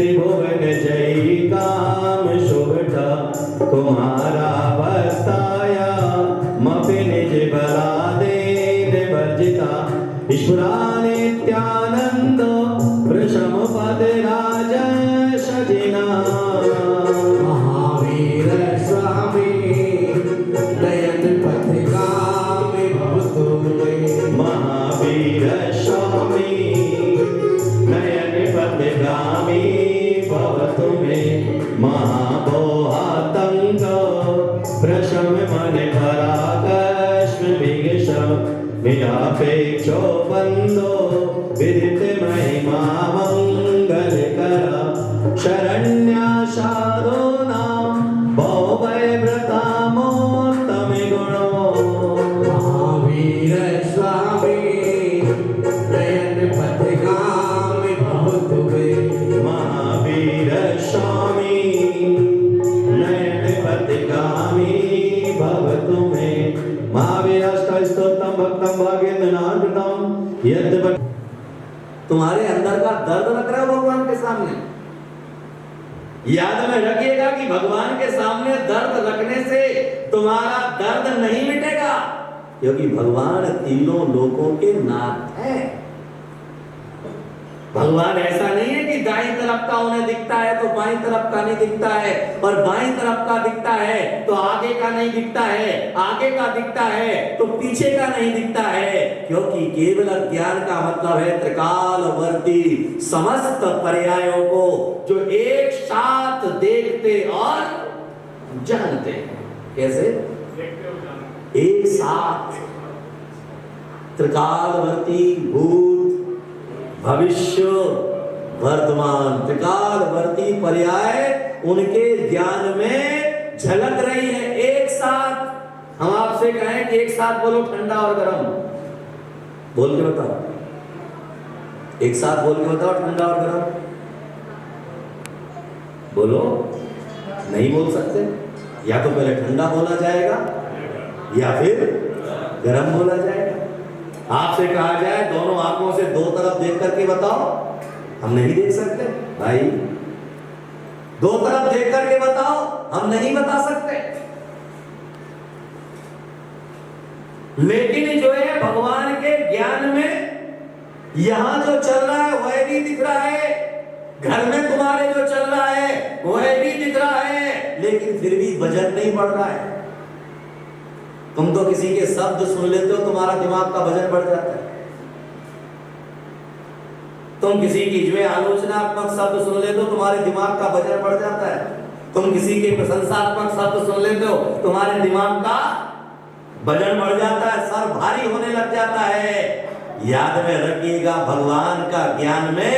त्रिभुवन जय काम शुभटा तुम्हारा बस्ताया मपि निज बला देन वर्जिता ईश्वरा नित्यानंद वृषम पद राज सजिना महावीर स्वामी नयन पथिगामी भव तुम्हें महावीर स्वामी नयन पथगामी भव तुम्हें महाभोहातंग प्रशम मन पराकश्म विगशम विनापेक्षो बंदो विदित महिमा मंगल करा शरण्या शारोना भवभय व्रतामोत्तम गुणो महावीर स्वामी नयन पथिगामी भव तुम्हें महावीर स्वामी नयन पथगामी भव तुम्हें महावीर स्तोत्रम भक्तम भागेन्द्रनाथम यद्य तुम्हारे अंदर का दर्द रख रहे हो भगवान के सामने। याद में रखिएगा कि भगवान के सामने दर्द रखने से तुम्हारा दर्द नहीं मिटेगा, क्योंकि भगवान तीनों लोकों के नाथ हैं। भगवान ऐसा नहीं है कि दाईं तरफ का उन्हें दिखता है तो बाईं तरफ का नहीं दिखता है, और बाईं तरफ का दिखता है तो आगे का नहीं दिखता है, आगे का दिखता है तो पीछे का नहीं दिखता है। क्योंकि केवल ज्ञान का मतलब है त्रिकालवर्ती समस्त पर्यायों को जो एक साथ देखते और जानते हैं। कैसे? एक साथ त्रिकालवर्ती भूत भविष्य वर्तमान त्रिकालवर्ती पर्याय उनके ज्ञान में झलक रही है एक साथ। हम आपसे कहें कि एक साथ बोलो ठंडा और गर्म, बोल के बताओ, एक साथ बोल के बताओ ठंडा और गर्म, बोलो। नहीं बोल सकते, या तो पहले ठंडा बोला जाएगा या फिर गर्म बोला जाएगा। आपसे कहा जाए दोनों आंखों से दो तरफ देख करके बताओ, हम नहीं देख सकते भाई। दो तरफ देख करके बताओ, हम नहीं बता सकते। लेकिन जो है भगवान के ज्ञान में यहां जो चल रहा है वह भी दिख रहा है, घर में तुम्हारे जो चल रहा है वह भी दिख रहा है, लेकिन फिर भी वजन नहीं बढ़ रहा है। तुम तो किसी के शब्द सुन लेते हो, तुम्हारा दिमाग का वजन बढ़ जाता है। तुम किसी की जो है आलोचनात्मक शब्द सुन लेते हो, तुम्हारे दिमाग का वजन बढ़ जाता है। तुम किसी के प्रशंसात्मक शब्द सुन लेते हो, तुम्हारे दिमाग का वजन बढ़ जाता है, सर भारी होने लग जाता है। याद में रखिएगा भगवान का ज्ञान में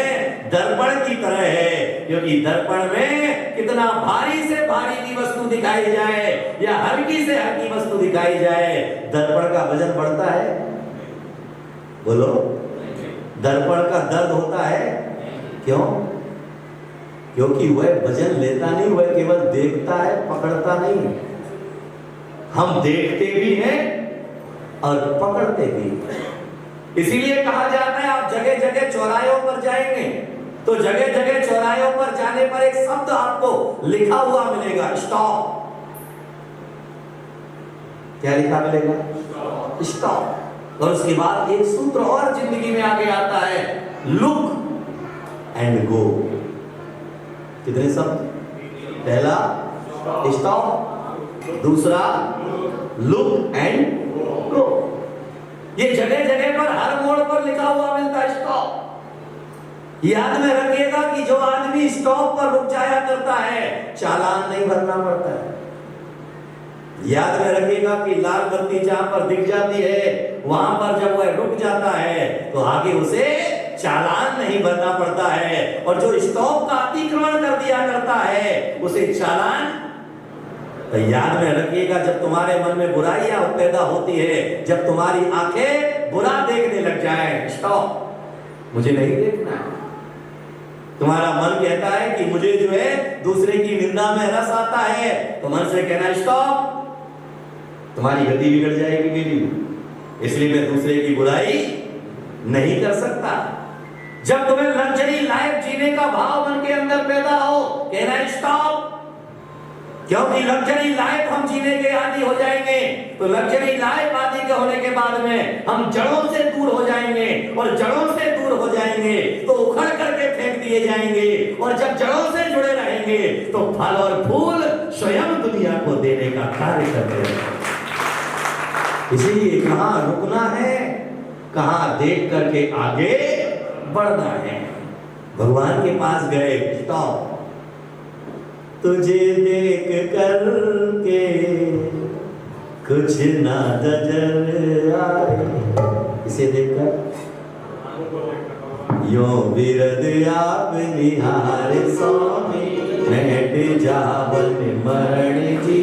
दर्पण की तरह है, क्योंकि दर्पण में कितना भारी से भारी की वस्तु दिखाई जाए या हल्की से हल्की वस्तु दिखाई जाए, दर्पण का वजन बढ़ता है। बोलो, दर्पण का दर्द होता है। क्यों? क्योंकि वह वजन लेता नहीं, वह केवल देखता है, पकड़ता नहीं। हम देखते भी हैं और पकड़ते भी। इसीलिए कहा जाता है आप जगह जगह चौराहों पर जाएंगे तो जगह जगह चौराहों पर जाने पर एक शब्द आपको लिखा हुआ मिलेगा, स्टॉप। क्या लिखा मिलेगा? स्टॉप। और उसके बाद एक सूत्र और जिंदगी में आगे आता है, लुक एंड गो। कितने शब्द? पहला स्टॉप, दूसरा लुक एंड गो। ये जगह जगह पर हर मोड़ पर लिखा हुआ मिलता है स्टॉप। याद में रखिएगा कि जो आदमी स्टॉप पर रुक जाया करता है चालान नहीं भरना पड़ता है। याद में रखिएगा कि लाल बत्ती जहां पर दिख जाती है वहां पर जब वह रुक जाता है तो आगे उसे चालान नहीं भरना पड़ता है, और जो स्टॉप का अतिक्रमण कर दिया करता है उसे चालान। तो याद में रखिएगा जब तुम्हारे मन में बुराइयां पैदा होती है, जब तुम्हारी आंखें बुरा देखने लग जाए, स्टॉप, मुझे नहीं देखना है। तुम्हारा मन कहता है कि मुझे जो है दूसरे की निंदा में रस आता है, तो मन से कहना स्टॉप, तुम्हारी गति बिगड़ जाएगी मेरी, इसलिए मैं दूसरे की बुराई नहीं कर सकता। जब तुम्हें लग्जरी लाइफ जीने का भाव मन के अंदर पैदा है स्टॉप। क्योंकि लग्जरी लाइफ हम जीने के आदी हो जाएंगे, तो लग्जरी लाइफ आदि के होने के बाद में हम जड़ों से दूर हो जाएंगे, और जड़ों से दूर हो जाएंगे तो उखड़ करके फेंक दिए जाएंगे, और जब जड़ों से जुड़े रहेंगे तो फल और फूल स्वयं दुनिया को देने का कार्य करते हैं। इसीलिए कहां रुकना है, कहां देख करके आगे बढ़ना है। भगवान के पास गए, स्टॉप, तुझे देख कर के कुछ ना नजर आए, इसे देखकर यो विरद आप निहार स्वामी, बैठ जावन मरण जी।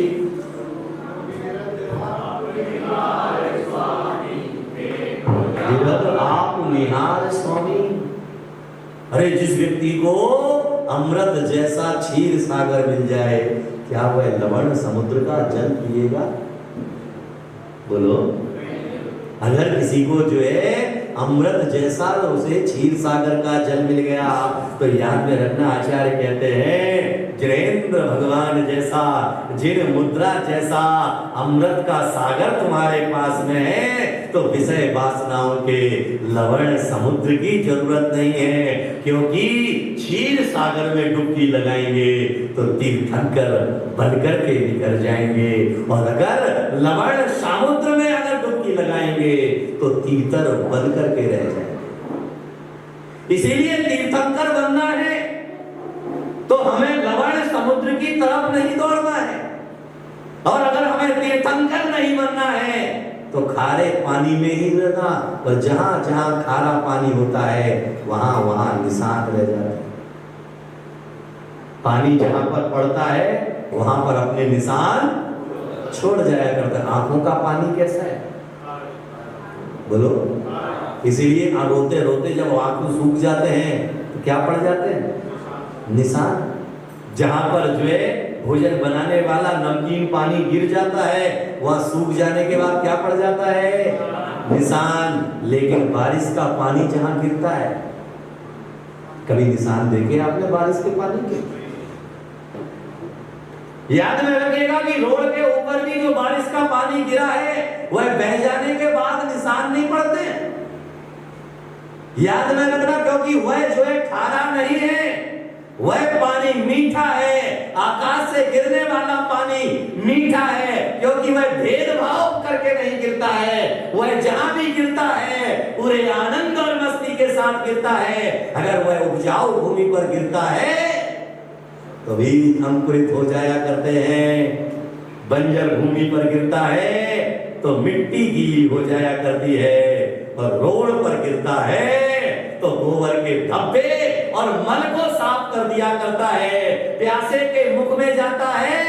विरद आप निहार स्वामी। अरे जिस व्यक्ति को अमृत जैसा क्षीर सागर मिल जाए, क्या वह लवण समुद्र का जल पिएगा? बोलो। अगर किसी को जो है अमृत जैसा उसे क्षीर सागर का जल मिल गया, तो याद में रखना, आचार्य कहते हैं जिनेंद्र भगवान जैसा, जिन मुद्रा जैसा अमृत का सागर तुम्हारे पास में है, तो विषय वासनाओं के लवण समुद्र की जरूरत नहीं है, क्योंकि क्षीर सागर में डुबकी लगाएंगे तो तीर्थंकर बनकर के निकल जाएंगे, और अगर लवण समुद्र में अगर डुबकी लगाएंगे तो तीर्थर बनकर के रह जाएंगे। इसीलिए तीर्थंकर बनना है तो हमें लवण समुद्र की तरफ नहीं दौड़ना है, और अगर हमें तीर्थंकर नहीं बनना है तो खारे पानी में ही रहना, और जहां जहां खारा पानी होता है वहां वहां निशान रह जाते हैं। पानी जहां पर पड़ता है वहां पर अपने निशान छोड़ जाया करता है। आंखों का पानी कैसा है, बोलो। इसीलिए रोते रोते जब आंखों सूख जाते हैं तो क्या पड़ जाते हैं? निशान। जहां पर जो है भोजन बनाने वाला नमकीन पानी गिर जाता है, वहां सूख जाने के बाद क्या पड़ जाता है? निशान। लेकिन बारिश का पानी जहां गिरता है, कभी निशान देखे आपने बारिश के पानी के? याद में रखिएगा कि रोड के ऊपर भी जो बारिश का पानी गिरा है वह बह जाने के बाद निशान नहीं पड़ते। याद में रखना, क्योंकि वह जो है खारा नहीं है, वह पानी मीठा है। आकाश से गिरने वाला पानी मीठा है, क्योंकि वह भेदभाव करके नहीं गिरता है। वह जहां भी गिरता है पूरे आनंद और मस्ती के साथ गिरता है। अगर वह उपजाऊ भूमि पर गिरता है तो भी अंकुरित हो जाया करते हैं। बंजर भूमि पर गिरता है तो मिट्टी गीली हो जाया करती है, और रोड पर गिरता है तो गोबर के धब्बे और मल को साफ कर दिया करता है। प्यासे के मुख में जाता है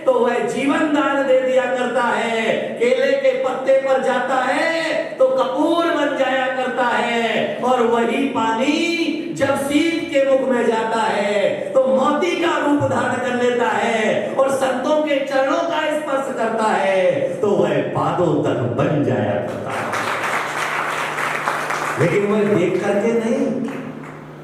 तो वह जीवन दान दे दिया करता है। केले के पत्ते पर जाता है तो कपूर बन जाया करता है, और वही पानी जब शीत के मुख में जाता है तो मोती का रूप धारण कर लेता है, और संतों के चरणों का स्पर्श करता है तो वह पादों तक बन जाया करता है। लेकिन वह देख करके नहीं,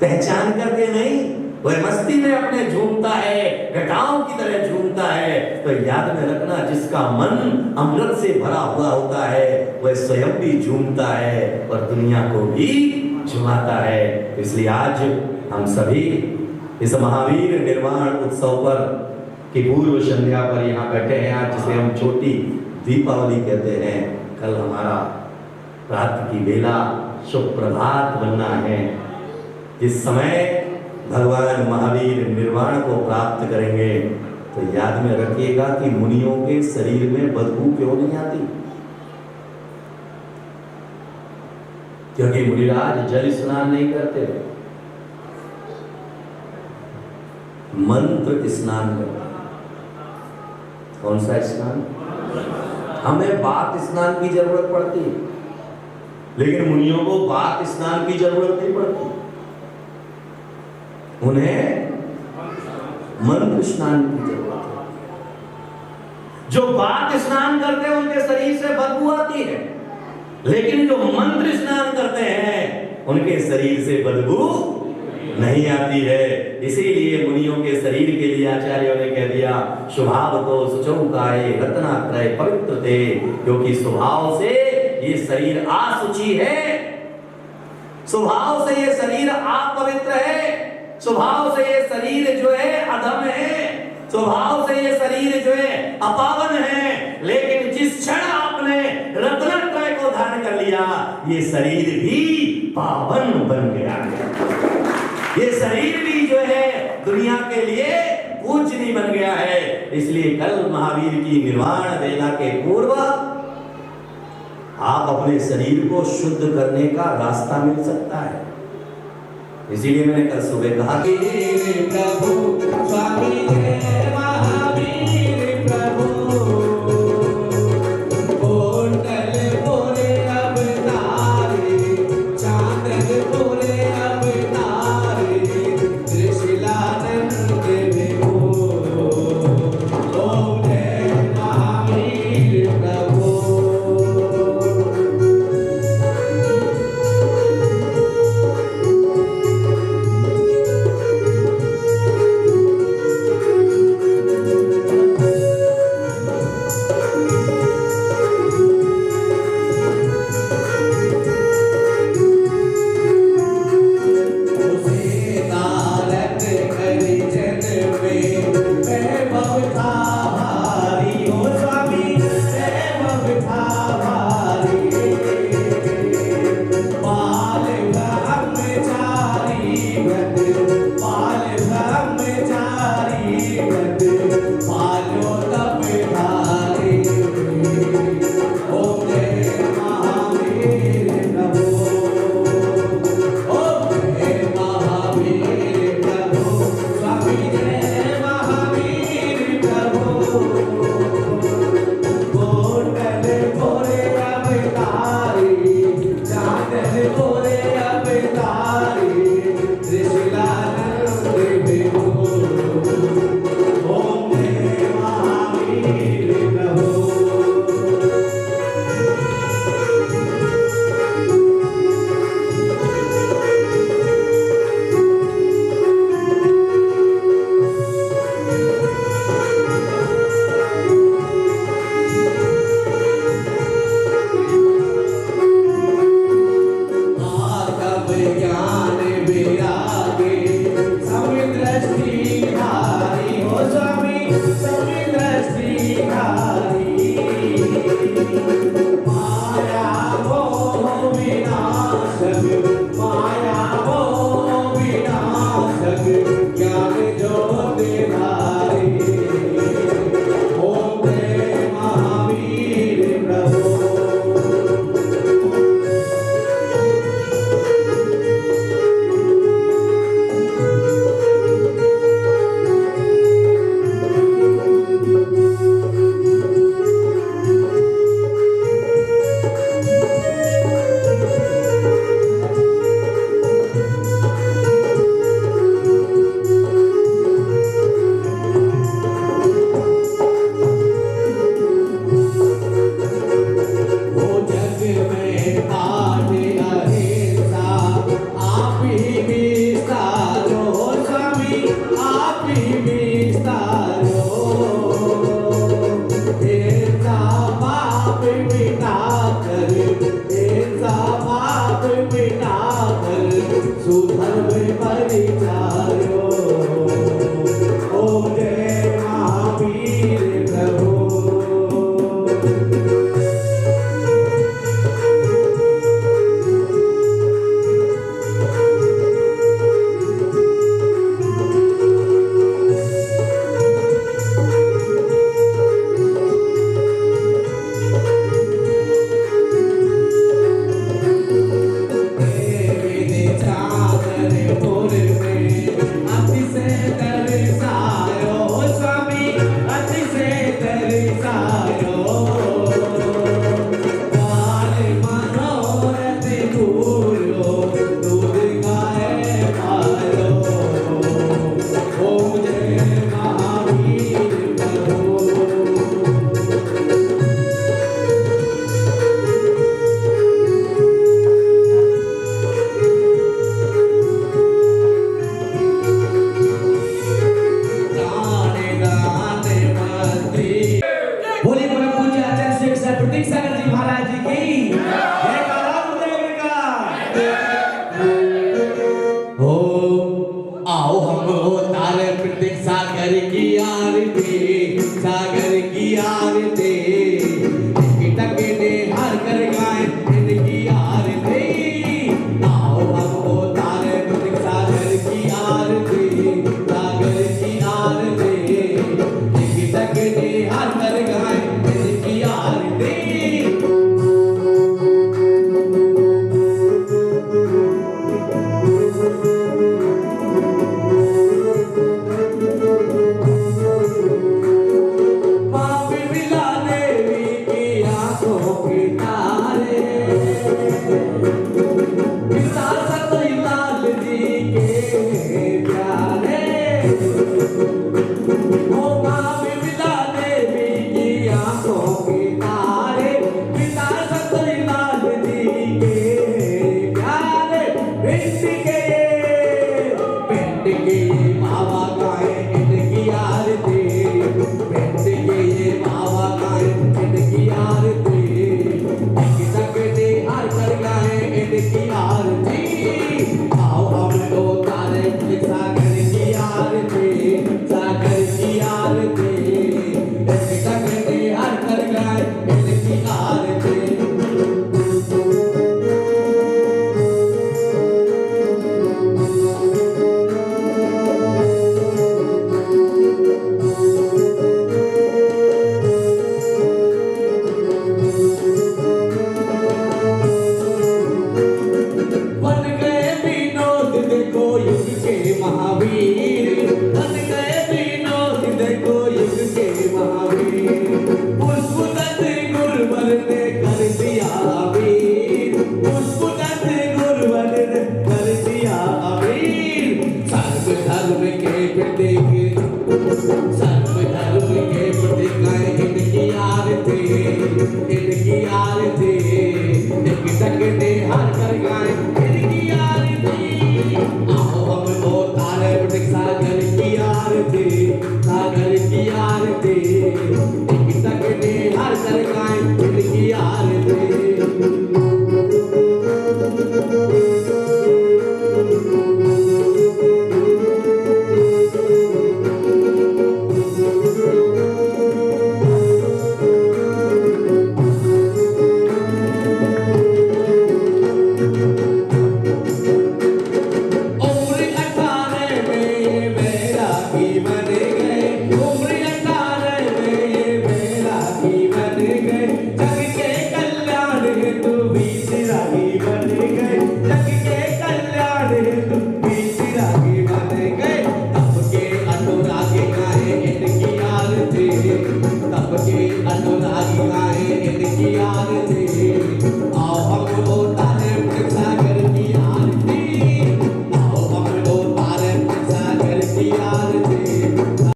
पहचान करके नहीं, वह मस्ती में अपने झूमता है, घटाओं की तरह झूमता है। तो याद में रखना, जिसका मन अमृत से भरा हुआ होता है वह स्वयं भी झूमता है और दुनिया को भी झुमाता है। इसलिए आज हम सभी इस महावीर निर्वाण उत्सव पर की पूर्व संध्या पर यहाँ बैठे हैं, आज जिसे हम छोटी दीपावली कहते हैं। कल हमारा रात की बेला शुभ प्रभात बनना है। इस समय भगवान महावीर निर्वाण को प्राप्त करेंगे तो याद में रखिएगा कि मुनियों के शरीर में बदबू क्यों नहीं आती? क्योंकि मुनिराज जल स्नान नहीं करते, मंत्र स्नान करते। कौन सा स्नान? हमें बात स्नान की जरूरत पड़ती है, लेकिन मुनियों को बात स्नान की जरूरत नहीं पड़ती, उन्हें मंत्र स्नान की जरूरत है। जो बात स्नान करते हैं उनके शरीर से बदबू आती है, लेकिन जो मंत्र स्नान करते हैं उनके शरीर से बदबू नहीं आती है। इसीलिए मुनियों के शरीर के लिए आचार्यों ने कह दिया स्वभाव तो सुचौकाए रत्नात्रय पवित्र थे, क्योंकि स्वभाव से ये शरीर असुचि है, स्वभाव से ये शरीर अपवित्र है, स्वभाव से ये शरीर जो है अधम है, स्वभाव से ये शरीर जो है अपावन है। लेकिन जिस क्षण आपने रत्नत्रय को धारण कर लिया ये शरीर भी पावन बन गया है, ये शरीर भी जो है दुनिया के लिए पूजनीय बन गया है। इसलिए कल महावीर की निर्वाण वेला के पूर्व आप अपने शरीर को शुद्ध करने का रास्ता मिल सकता है। इसीलिए मैंने कल सुबह कहा कि प्रभु स्वामी जय महावीर प्रभु कोटल बोले अब तारे चांदन बोले अब तारे त्रिशिलानंद विभो ओम जय महावीर प्रभु। सागर जी महाराज जी की जय गुरुदेव का। हो आओ हम उतारे प्रत्येक सागर की आरती, सागर की आरती टकने हर कर गाए इनकी आरती। आओ हम उतारे प्रत्येक सागर की आरती, सागर की आरती टकने हर कर गाए इनकी आरती। माँ बिमला देवी की आंखों के तारे, पिता सतलाल जी के प्यारे। ओ माँ बिमला देवी की आंखों के तारे, पिता सतलाल जी के प्यारे। पिंड के बाबा गाए इनकी आरती, पिंड के बाबा गाए इनकी आरती टकने हर कर गाए इनकी आरती। आओ हम तो तारे सागर की आरती, सागर की आरती टकने हर कर गाए इनकी आरती। बन गए विनोद देखो युग के महावीर, बन गए विनोद देखो युग के महावीर। पुष्पदत्त गुरुवर ने कर दिया वीर, पुष्पदत्त गुरुवर ने कर दिया वीर। सर्व धर्म के प्रतीक, सर्व धर्म के प्रतीक गाए इनकी आरती, इनकी आरती टकने हर कर गाए इनकी आरती। आओ